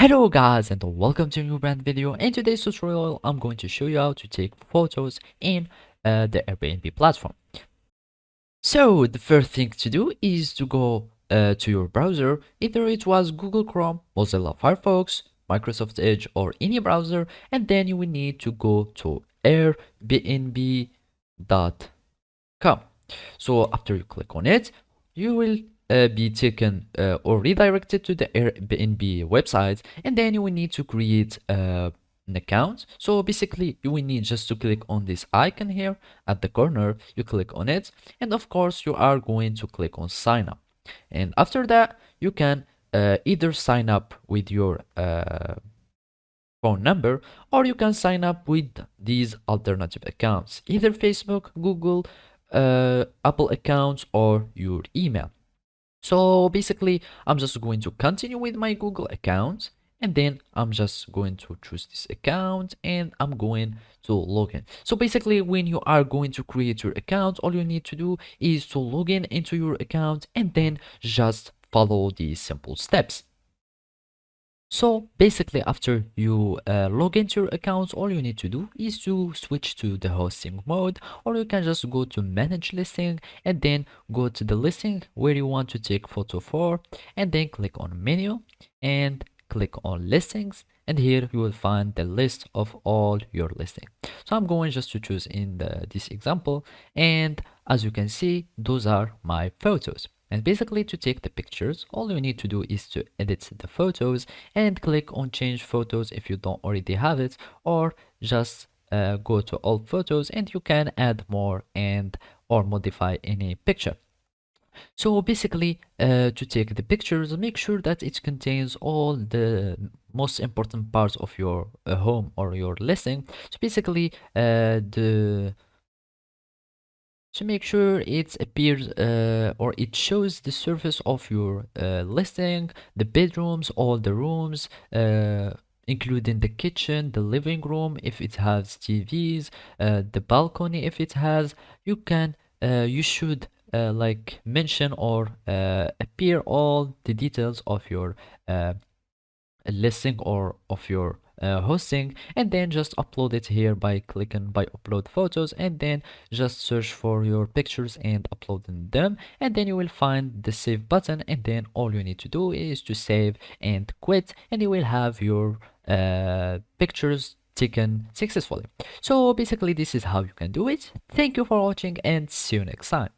Hello guys and welcome to a new brand video. In today's tutorial I'm going to show you how to take photos in the Airbnb platform. So the first thing to do is to go to your browser, either it was Google Chrome, Mozilla Firefox, Microsoft Edge or any browser, and then you will need to go to airbnb.com. So after you click on it, you will be taken or redirected to the Airbnb website, and then you will need to create an account. So basically you will need just to click on this icon here at the corner. You click on it, and of course you are going to click on sign up, and after that you can either sign up with your phone number, or you can sign up with these alternative accounts, either Facebook, Google, Apple accounts, or your email. So basically I'm just going to continue with my Google account, and then I'm just going to choose this account and I'm going to log in. So basically when you are going to create your account, all you need to do is to log in into your account and then just follow these simple steps. So basically after you log into your account, all you need to do is to switch to the hosting mode, or you can just go to manage listing and then go to the listing where you want to take photo for, and then click on menu and click on listings, and here you will find the list of all your listings. So I'm going just to choose in this example, and as you can see those are my photos. And basically to take the pictures, all you need to do is to edit the photos and click on change photos if you don't already have it, or just go to all photos and you can add more and or modify any picture. So basically to take the pictures, make sure that it contains all the most important parts of your home or your listing. So basically to make sure it appears or it shows the surface of your listing, the bedrooms, all the rooms, including the kitchen, the living room if it has TVs, the balcony if it has. You should like mention or appear all the details of your listing or of your hosting, and then just upload it here by clicking by upload photos, and then just search for your pictures and uploading them, and then you will find the save button, and then all you need to do is to save and quit, and you will have your pictures taken successfully. So basically this is how you can do it. Thank you for watching and see you next time.